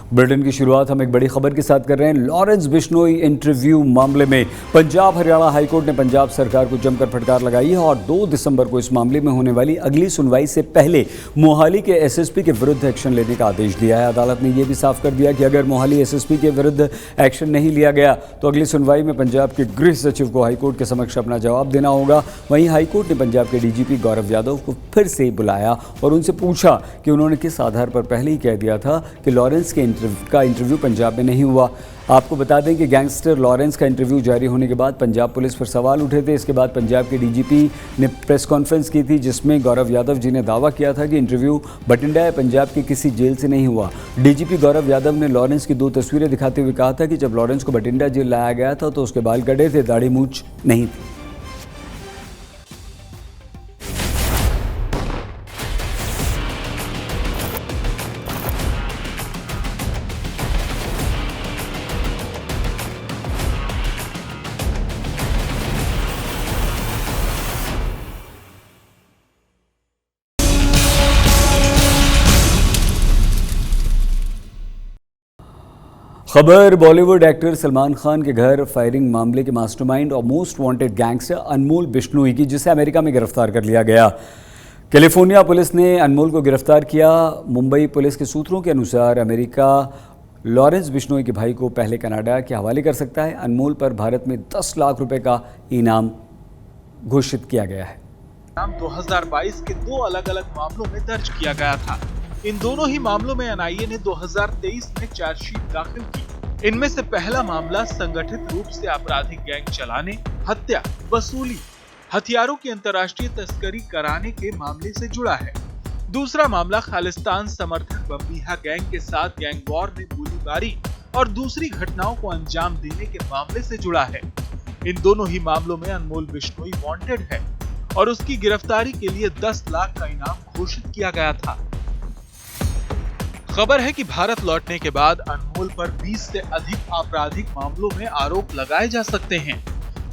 Bulletin की शुरुआत हम एक बड़ी खबर के साथ कर रहे हैं। लॉरेंस बिश्नोई इंटरव्यू मामले में पंजाब हरियाणा हाईकोर्ट ने पंजाब सरकार को जमकर फटकार लगाई है और 2 दिसंबर को इस मामले में होने वाली अगली सुनवाई से पहले मोहाली के एसएसपी के विरुद्ध एक्शन लेने का आदेश दिया है। अदालत ने यह भी साफ कर दिया कि अगर मोहाली एसएसपी के विरुद्ध एक्शन नहीं लिया गया तो अगली सुनवाई में पंजाब के गृह सचिव को हाईकोर्ट के समक्ष अपना जवाब देना होगा। वहीं हाईकोर्ट ने पंजाब के डीजीपी गौरव यादव को फिर से बुलाया और उनसे पूछा कि उन्होंने किस आधार पर पहले ही कह दिया था कि लॉरेंस के इंटरव्यू पंजाब में नहीं हुआ। आपको बता दें कि गैंगस्टर लॉरेंस का इंटरव्यू जारी होने के बाद पंजाब पुलिस पर सवाल उठे थे। इसके बाद पंजाब के डीजीपी ने प्रेस कॉन्फ्रेंस की थी जिसमें गौरव यादव जी ने दावा किया था कि इंटरव्यू बठिंडा या पंजाब की किसी जेल से नहीं हुआ। डीजीपी गौरव यादव ने लॉरेंस की 2 तस्वीरें दिखाते हुए कहा था कि जब लॉरेंस को बठिंडा जेल लाया गया था तो उसके बाल गड्ढे थे, दाढ़ी मूंछ नहीं थी। खबर बॉलीवुड एक्टर सलमान खान के घर फायरिंग मामले के मास्टरमाइंड और मोस्ट वांटेड गैंगस्टर अनमोल बिश्नोई की, जिसे अमेरिका में गिरफ्तार कर लिया गया। कैलिफोर्निया पुलिस ने अनमोल को गिरफ्तार किया। मुंबई पुलिस के सूत्रों के अनुसार अमेरिका लॉरेंस बिश्नोई के भाई को पहले कनाडा के हवाले कर सकता है। अनमोल पर भारत में 10 लाख रुपए का इनाम घोषित किया गया है। 2022 के 2 अलग-अलग मामलों में दर्ज किया गया था। इन दोनों ही मामलों में एनआईए ने 2023 में चार्जशीट दाखिल की। इनमें से पहला मामला संगठित रूप से आपराधिक गैंग चलाने, हत्या, वसूली, हथियारों की अंतर्राष्ट्रीय तस्करी कराने के मामले से जुड़ा है। दूसरा मामला खालिस्तान समर्थक बम्बिहा गैंग के साथ गैंग वॉर में गोलीबारी और दूसरी घटनाओं को अंजाम देने के मामले से जुड़ा है। इन दोनों ही मामलों में अनमोल बिश्नोई वांटेड है और उसकी गिरफ्तारी के लिए 10 लाख का इनाम घोषित किया गया था। खबर है कि भारत लौटने के बाद अनमोल पर 20 से अधिक आपराधिक मामलों में आरोप लगाए जा सकते हैं।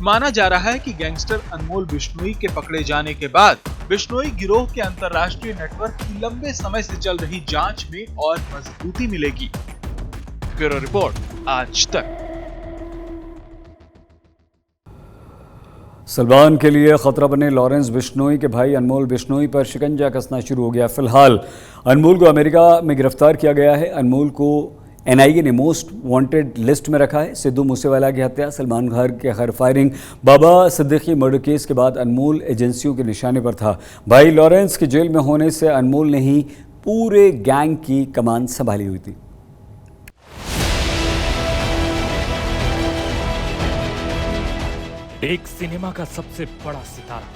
माना जा रहा है कि गैंगस्टर अनमोल बिश्नोई के पकड़े जाने के बाद बिश्नोई गिरोह के अंतर्राष्ट्रीय नेटवर्क की लंबे समय से चल रही जांच में और मजबूती मिलेगी। ब्यूरो रिपोर्ट, आज तक। सलमान के लिए खतरा बने लॉरेंस बिश्नोई के भाई अनमोल बिश्नोई पर शिकंजा कसना शुरू हो गया। फिलहाल अनमोल को अमेरिका में गिरफ्तार किया गया है। अनमोल को एनआईए ने मोस्ट वांटेड लिस्ट में रखा है। सिद्धू मूसेवाला की हत्या, सलमान खान के घर फायरिंग, बाबा सिद्दीकी मर्डर केस के बाद अनमोल एजेंसियों के निशाने पर था। भाई लॉरेंस के जेल में होने से अनमोल ने ही पूरे गैंग की कमान संभाली हुई थी। एक सिनेमा का सबसे बड़ा सितारा,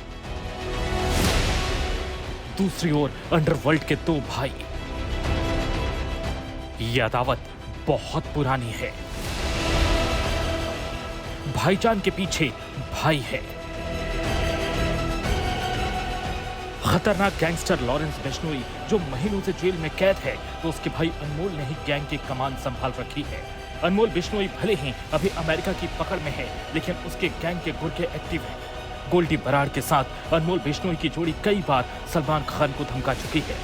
दूसरी ओर अंडरवर्ल्ड के 2 भाई। यह अदावत बहुत पुरानी है। भाईजान के पीछे भाई है। खतरनाक गैंगस्टर लॉरेंस बिश्नोई जो महीनों से जेल में कैद है, तो उसके भाई अनमोल ने ही गैंग की कमान संभाल रखी है। अनमोल बिश्नोई भले ही अभी अमेरिका की पकड़ में है, लेकिन उसके गैंग के गुर्गे एक्टिव हैं। गोल्डी बराड़ के साथ अनमोल बिश्नोई की जोड़ी कई बार सलमान खान को धमका चुकी है।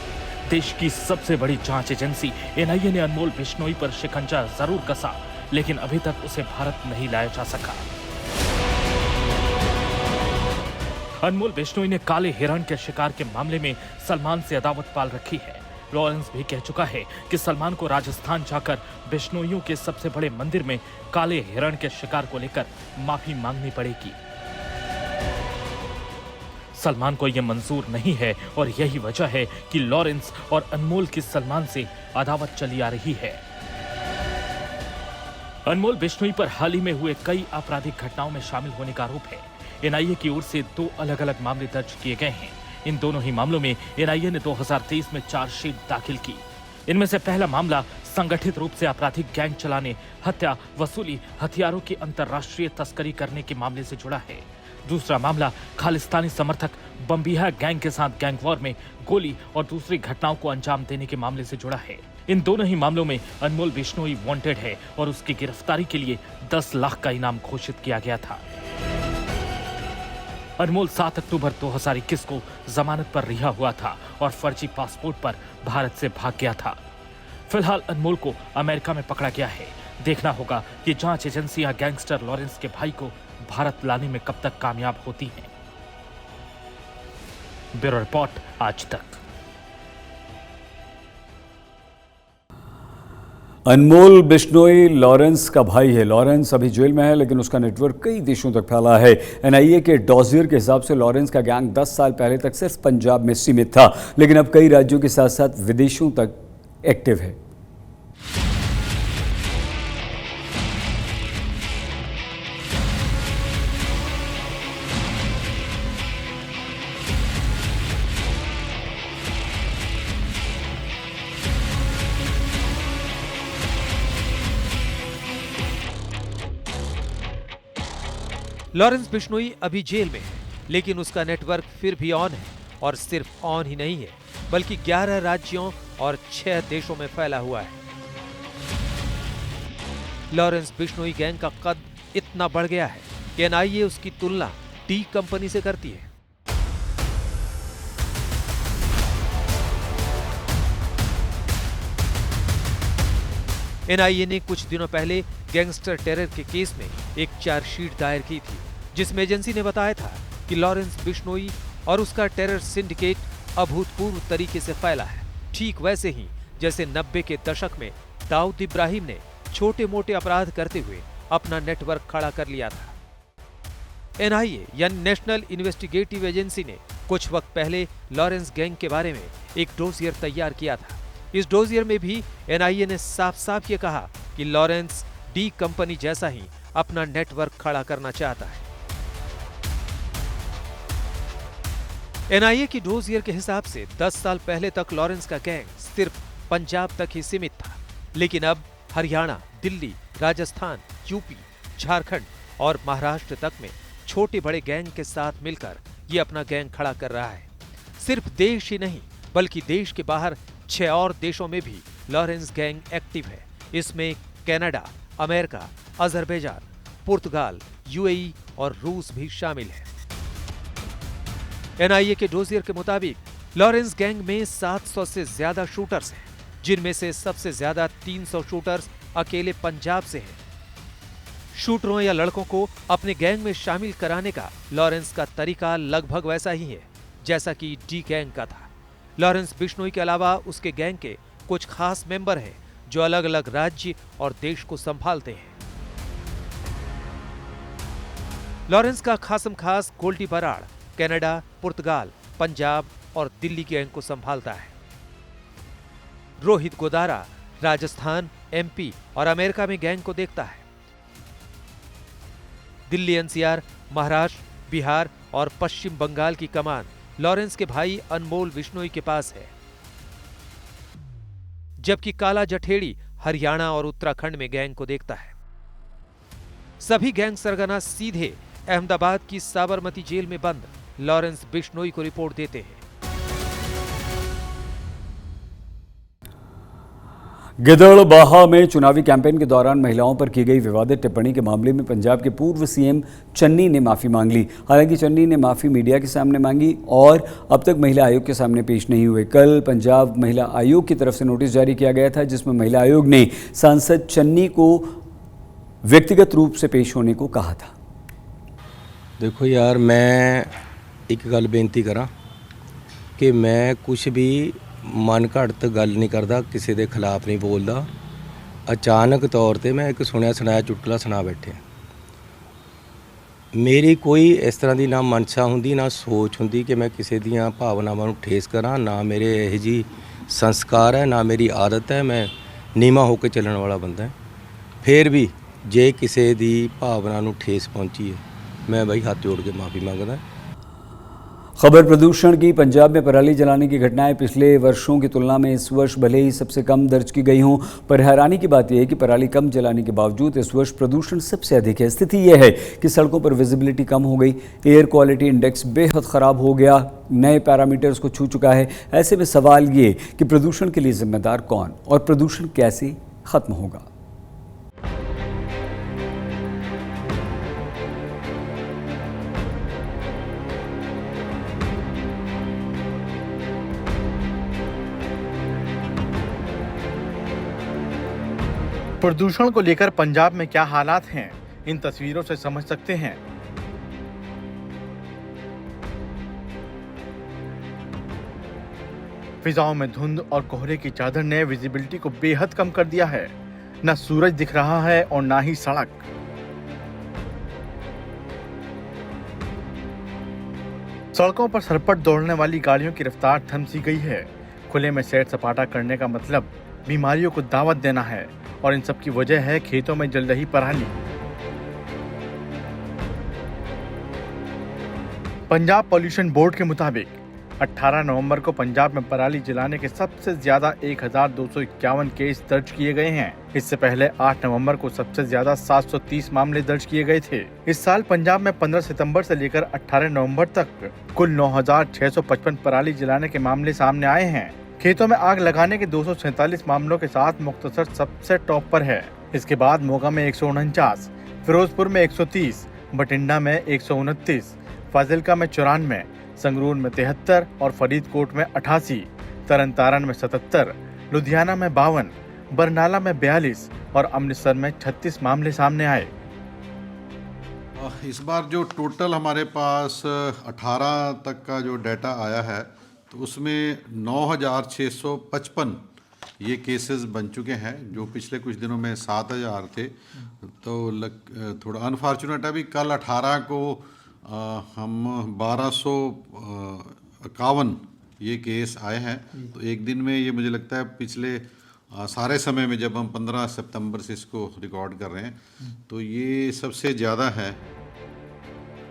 देश की सबसे बड़ी जांच एजेंसी एनआईए ने अनमोल बिश्नोई पर शिकंजा जरूर कसा, लेकिन अभी तक उसे भारत नहीं लाया जा सका। अनमोल बिश्नोई ने काले हिरण के शिकार के मामले में सलमान से अदावत पाल रखी है। लॉरेंस भी कह चुका है कि सलमान को राजस्थान जाकर बिश्नोइयों के सबसे बड़े मंदिर में काले हिरण के शिकार को लेकर माफी मांगनी पड़ेगी। सलमान को यह मंजूर नहीं है और यही वजह है कि लॉरेंस और अनमोल की सलमान से अदावत चली आ रही है। अनमोल बिश्नोई पर हाल ही में हुए कई आपराधिक घटनाओं में शामिल होने का आरोप है। एनआईए की ओर से 2 अलग-अलग मामले दर्ज किए गए हैं। इन दोनों ही मामलों में एनआईए ने 2023 में चार्जशीट दाखिल की। इनमें से पहला मामला संगठित रूप से आपराधिक गैंग चलाने, हत्या, वसूली, हथियारों की अंतर्राष्ट्रीय तस्करी करने के मामले से जुड़ा है। दूसरा मामला खालिस्तानी समर्थक बम्बिहा गैंग के साथ गैंग वॉर में गोली और दूसरी घटनाओं को अंजाम देने के मामले से जुड़ा है। इन दोनों ही मामलों में अनमोल बिश्नोई वांटेड है और उसकी गिरफ्तारी के लिए 10 लाख का इनाम घोषित किया गया था। अनमोल 7 अक्टूबर 2021 को जमानत पर रिहा हुआ था और फर्जी पासपोर्ट पर भारत से भाग गया था। फिलहाल अनमोल को अमेरिका में पकड़ा गया है। देखना होगा कि जांच एजेंसियां गैंगस्टर लॉरेंस के भाई को भारत लाने में कब तक कामयाब होती हैं। ब्यूरो रिपोर्ट आज तक। अनमोल बिश्नोई लॉरेंस का भाई है। लॉरेंस अभी जेल में है, लेकिन उसका नेटवर्क कई देशों तक फैला है। एनआईए के डॉजियर के हिसाब से लॉरेंस का गैंग 10 साल पहले तक सिर्फ पंजाब में सीमित था, लेकिन अब कई राज्यों के साथ साथ विदेशों तक एक्टिव है। लॉरेंस बिश्नोई अभी जेल में है, लेकिन उसका नेटवर्क फिर भी ऑन है, और सिर्फ ऑन ही नहीं है बल्कि 11 राज्यों और 6 देशों में फैला हुआ है। लॉरेंस बिश्नोई गैंग का कद इतना बढ़ गया है कि एनआईए उसकी तुलना डी कंपनी से करती है। एनआईए ने कुछ दिनों पहले गैंगस्टर टेरर के केस में एक चार्जशीट दायर की थी, जिसमें एजेंसी ने बताया था कि लॉरेंस बिश्नोई और उसका टेरर सिंडिकेट अभूतपूर्व तरीके से फैला है, ठीक वैसे ही जैसे 90 के दशक में दाऊद इब्राहिम ने छोटे मोटे अपराध करते हुए अपना नेटवर्क खड़ा कर लिया था। एनआईए यानी नेशनल इन्वेस्टिगेटिव एजेंसी ने कुछ वक्त पहले लॉरेंस गैंग के बारे में एक डोसियर तैयार किया था। इस डोसियर में भी एनआईए ने साफ साफ ये कहा कि लॉरेंस डी कंपनी जैसा ही अपना नेटवर्क खड़ा करना चाहता है। एनआईए की डोजियर के हिसाब से 10 साल पहले तक लॉरेंस का गैंग सिर्फ पंजाब तक ही सीमित था, लेकिन अब हरियाणा, दिल्ली, राजस्थान, यूपी, झारखंड और महाराष्ट्र तक में छोटे बड़े गैंग के साथ मिलकर ये अपना गैंग खड़ा कर रहा है। सिर्फ देश ही नहीं बल्कि देश के बाहर 6 और देशों में भी लॉरेंस गैंग एक्टिव है। इसमें कनाडा, अमेरिका, अजरबैजान, पुर्तगाल, यूएई और रूस भी शामिल है। एनआईए के डोजियर के मुताबिक लॉरेंस गैंग में 700 से ज्यादा शूटर्स हैं, जिनमें से सबसे ज्यादा 300 शूटर्स अकेले पंजाब से हैं। शूटरों या लड़कों को अपने गैंग में शामिल कराने का लॉरेंस का तरीका लगभग वैसा ही है जैसा कि डी गैंग का था। लॉरेंस बिश्नोई के अलावा उसके गैंग के कुछ खास मेंबर हैं जो अलग अलग राज्य और देश को संभालते हैं। लॉरेंस का खासम खास गोल्डी बराड़ कनाडा, पुर्तगाल, पंजाब और दिल्ली गैंग को संभालता है। रोहित गोदारा राजस्थान, एमपी और अमेरिका में गैंग को देखता है। दिल्ली एनसीआर, महाराष्ट्र, बिहार और पश्चिम बंगाल की कमान लॉरेंस के भाई अनमोल बिश्नोई के पास है, जबकि काला जठेड़ी हरियाणा और उत्तराखंड में गैंग को देखता है। सभी गैंग सरगना सीधे अहमदाबाद की साबरमती जेल में बंद लॉरेंस बिश्नोई को रिपोर्ट देते हैं। गिदड़बाहा में चुनावी कैंपेन के दौरान महिलाओं पर की गई विवादित टिप्पणी के मामले में पंजाब के पूर्व सीएम चन्नी ने माफी मांग ली। हालांकि चन्नी ने माफी मीडिया के सामने मांगी और अब तक महिला आयोग के सामने पेश नहीं हुए। कल पंजाब महिला आयोग की तरफ से नोटिस जारी किया गया था, जिसमें महिला आयोग ने सांसद चन्नी को व्यक्तिगत रूप से पेश होने को कहा था। देखो यार, मैं एक गल बेनती करा कि मैं कुछ भी मन घड़त गल नहीं करता, किसी के खिलाफ नहीं बोलता। अचानक तौर पर मैं एक सुनिया सुनाया चुटकुला सुना बैठे। मेरी कोई इस तरह की ना मनसा होंगी ना सोच होंगी कि मैं किसी दियां भावनावां नूं ठेस करा। ना मेरे यह जी संस्कार है, ना मेरी आदत है। मैं नीमा होकर चलने वाला बंदा है। फिर भी जे किसी की भावना नूं ठेस पहुंची है, मैं भाई हाथ जोड़ के माफ़ी मांगदा। खबर प्रदूषण की। पंजाब में पराली जलाने की घटनाएं पिछले वर्षों की तुलना में इस वर्ष भले ही सबसे कम दर्ज की गई हों, पर हैरानी की बात यह है कि पराली कम जलाने के बावजूद इस वर्ष प्रदूषण सबसे अधिक है। स्थिति यह है कि सड़कों पर विजिबिलिटी कम हो गई, एयर क्वालिटी इंडेक्स बेहद ख़राब हो गया, नए पैरामीटर्स को छू चुका है। ऐसे में सवाल ये कि प्रदूषण के लिए जिम्मेदार कौन और प्रदूषण कैसे खत्म होगा। प्रदूषण को लेकर पंजाब में क्या हालात हैं, इन तस्वीरों से समझ सकते हैं। फिजाओं में धुंध और कोहरे की चादर ने विजिबिलिटी को बेहद कम कर दिया है। न सूरज दिख रहा है और ना ही सड़क। सड़कों पर सरपट दौड़ने वाली गाड़ियों की रफ्तार थम सी गई है। खुले में सैर सपाटा करने का मतलब बीमारियों को दावत देना है और इन सब की वजह है खेतों में जल रही पराली। पंजाब पॉल्यूशन बोर्ड के मुताबिक 18 नवंबर को पंजाब में पराली जलाने के सबसे ज्यादा 1251 केस दर्ज किए गए हैं। इससे पहले 8 नवंबर को सबसे ज्यादा 730 मामले दर्ज किए गए थे। इस साल पंजाब में 15 सितंबर से लेकर 18 नवंबर तक कुल 9655 पराली जलाने के मामले सामने आए हैं। खेतों में आग लगाने के 247 मामलों के साथ मुक्तसर सबसे टॉप पर है। इसके बाद मोगा में 149, फिरोजपुर में 130, बठिंडा में 129, फाजिलका में 94, संगरूर में 73 और फरीदकोट में 88, तरन तारण में 77, लुधियाना में 52, बरनाला में 42 और अमृतसर में 36 मामले सामने आए। इस बार जो टोटल हमारे पास 18 तक का जो डाटा आया है तो उसमें 9655 ये केसेस बन चुके हैं, जो पिछले कुछ दिनों में 7000 थे। तो थोड़ा अनफॉर्चुनेट है, अभी कल 18 को हम 1251 ये केस आए हैं। तो एक दिन में ये मुझे लगता है पिछले सारे समय में जब हम 15 सितंबर से इसको रिकॉर्ड कर रहे हैं तो ये सबसे ज़्यादा है।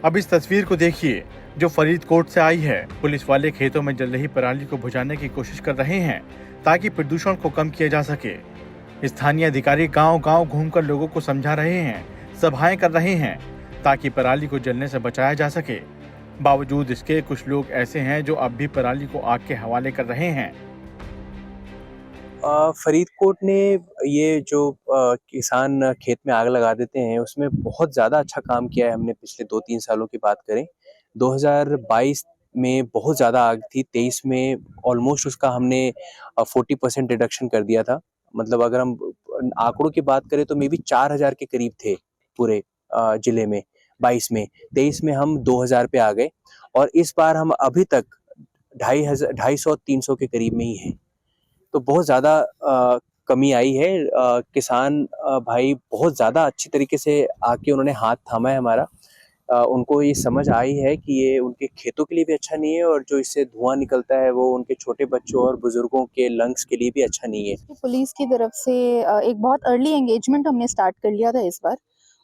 अब इस तस्वीर को देखिए जो फरीदकोट से आई है। पुलिस वाले खेतों में जल रही पराली को बुझाने की कोशिश कर रहे हैं ताकि प्रदूषण को कम किया जा सके। स्थानीय अधिकारी गांव-गांव घूमकर लोगों को समझा रहे हैं, सभाएं कर रहे हैं ताकि पराली को जलने से बचाया जा सके। बावजूद इसके कुछ लोग ऐसे हैं जो अब भी पराली को आग के हवाले कर रहे हैं। फरीदकोट ने ये जो किसान खेत में आग लगा देते हैं उसमें बहुत ज़्यादा अच्छा काम किया है। हमने पिछले 2-3 सालों की बात करें, 2022 में बहुत ज़्यादा आग थी, 23 में ऑलमोस्ट उसका हमने 40% रिडक्शन कर दिया था। मतलब अगर हम आंकड़ों की बात करें तो मे बी 4000 के करीब थे पूरे जिले में 22 में। 23 में हम 2000 पे आ गए और इस बार हम अभी तक 250-300 के करीब में ही हैं। तो बहुत ज़्यादा कमी आई है। किसान भाई बहुत ज़्यादा अच्छी तरीके से आके उन्होंने हाथ थामा है हमारा। उनको ये समझ आई है कि ये उनके खेतों के लिए भी अच्छा नहीं है और जो इससे धुआं निकलता है वो उनके छोटे बच्चों और बुजुर्गों के लंग्स के लिए भी अच्छा नहीं है। पुलिस की तरफ से एक बहुत अर्ली एंगेजमेंट हमने स्टार्ट कर लिया था इस बार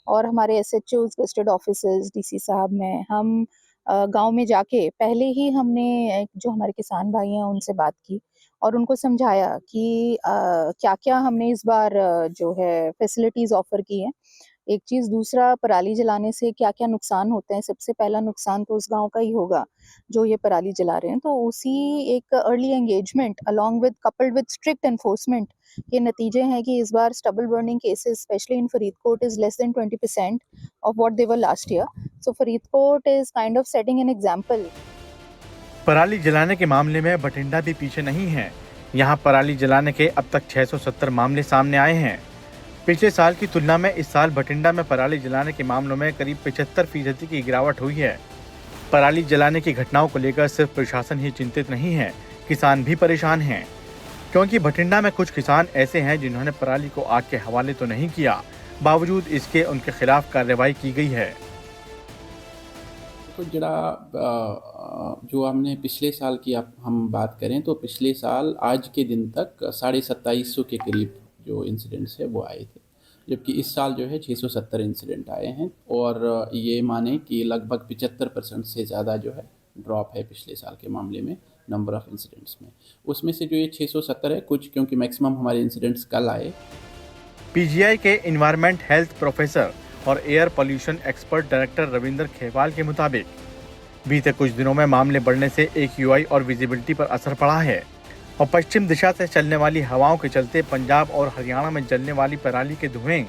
और हमारे SHOs, गेस्टेड ऑफिसर्स, DC साहब में हम गांव में जाके पहले ही हमने जो हमारे किसान भाई हैं उनसे बात की और उनको समझाया कि क्या-क्या हमने इस बार जो है फैसिलिटीज ऑफर की हैं। एक चीज़, दूसरा पराली जलाने से क्या-क्या नुकसान होते हैं। सबसे पहला नुकसान तो उस गांव का ही होगा जो ये पराली जला रहे हैं। तो उसी एक early engagement along with coupled with strict enforcement के नतीजे हैं कि इस बार stubble burning cases specially in Faridkot is less than 20% of what they were last year. So Faridkot is kind of setting an example. पराली जलाने के मामले में बठिंडा भी पीछे नहीं है। यहाँ पराली जलाने के अब तक 670 मामले सामने आए हैं। पिछले साल की तुलना में इस साल बठिंडा में पराली जलाने के मामलों में करीब 75% की गिरावट हुई है। पराली जलाने की घटनाओं को लेकर सिर्फ प्रशासन ही चिंतित नहीं है, किसान भी परेशान हैं, क्योंकि बठिंडा में कुछ किसान ऐसे हैं जिन्होंने पराली को आग के हवाले तो नहीं किया, बावजूद इसके उनके खिलाफ कार्रवाई की गई है। तो जो हमने पिछले साल की हम बात करें तो पिछले साल आज के दिन तक 2750 के करीब जो इंसिडेंट्स है वो आए थे, जबकि इस साल जो है 670 इंसिडेंट आए हैं और ये माने कि लगभग 75% से ज़्यादा जो है ड्रॉप है पिछले साल के मामले में नंबर ऑफ इंसिडेंट्स में। उसमें से जो ये 670 है, कुछ क्योंकि मैक्सिमम हमारे इंसिडेंट्स कल आए। PGI के इन्वायरमेंट हेल्थ प्रोफेसर और air pollution expert director Ravinder Khewal के मुताबिक बीते कुछ दिनों में मामले बढ़ने से AQI और विजिबिलिटी पर असर पड़ा है और पश्चिम दिशा से चलने वाली हवाओं के चलते पंजाब और हरियाणा में जलने वाली पराली के धुएं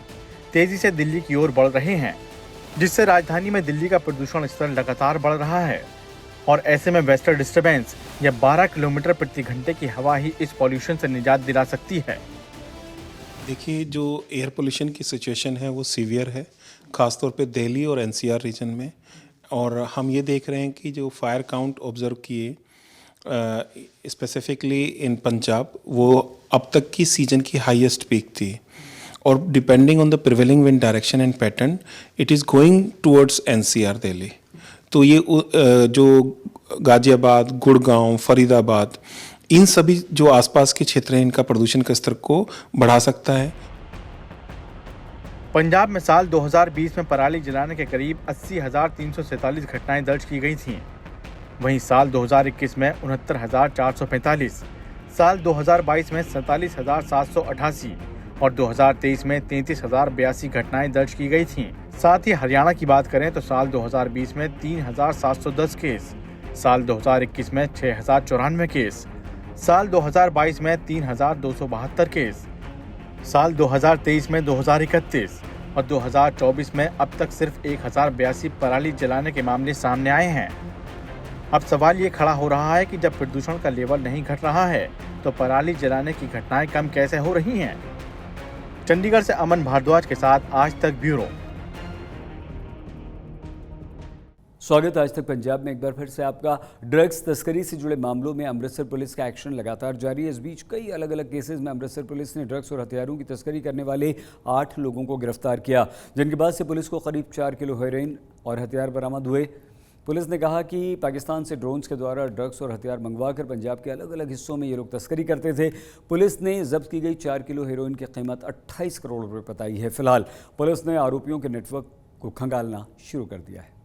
तेजी से दिल्ली की ओर बढ़ रहे हैं, जिससे राजधानी में दिल्ली का प्रदूषण स्तर लगातार बढ़ रहा है। और ऐसे में वेस्टर्न डिस्टर्बेंस या 12 किलोमीटर प्रति घंटे की हवा ही इस पॉल्यूशन से निजात दिला सकती है। देखिए, जो एयर पोल्यूशन की सिचुएशन है वो सीवियर है, ख़ासतौर पे दिल्ली और एनसीआर रीजन में। और हम ये देख रहे हैं कि जो फायर काउंट ऑब्ज़र्व किए स्पेसिफिकली इन पंजाब, वो अब तक की सीजन की हाईएस्ट पीक थी। और depending on the prevailing wind direction and pattern, it is going towards NCR Delhi. तो ये जो गाज़ियाबाद, गुड़गांव, फरीदाबाद, इन सभी जो आसपास के क्षेत्र हैं, इनका प्रदूषण के स्तर को बढ़ा सकता है। पंजाब में साल 2020 में पराली जलाने के करीब 80,347 घटनाएं दर्ज की गई थीं। वहीं साल 2021 में 69,445, साल 2022 में 47,788 और 2023 में 33,082 घटनाएं दर्ज की गई थीं। साथ ही हरियाणा की बात करें तो साल 2020 में 3,710 केस, साल 2021 में 6,094 केस, साल 2022 में 3,272 केस, साल 2023 में 2,031 और 2024 में अब तक सिर्फ 1,082 पराली जलाने के मामले सामने आए हैं। अब सवाल ये खड़ा हो रहा है कि जब प्रदूषण का लेवल नहीं घट रहा है तो पराली जलाने की घटनाएं कम कैसे हो रही हैं? चंडीगढ़ से अमन भारद्वाज के साथ आज तक ब्यूरो। स्वागत आज तक पंजाब में एक बार फिर से आपका। ड्रग्स तस्करी से जुड़े मामलों में अमृतसर पुलिस का एक्शन लगातार जारी है। इस बीच कई अलग अलग केसेस में अमृतसर पुलिस ने ड्रग्स और हथियारों की तस्करी करने वाले 8 लोगों को गिरफ्तार किया, जिनके बाद से पुलिस को करीब 4 किलो हेरोइन और हथियार बरामद हुए। पुलिस ने कहा कि पाकिस्तान से ड्रोन्स के द्वारा ड्रग्स और हथियार मंगवाकर पंजाब के अलग अलग हिस्सों में ये लोग तस्करी करते थे। पुलिस ने जब्त की गई 4 किलो हेरोइन की कीमत 28 करोड़ रुपए बताई है। फिलहाल पुलिस ने आरोपियों के नेटवर्क को खंगालना शुरू कर दिया है।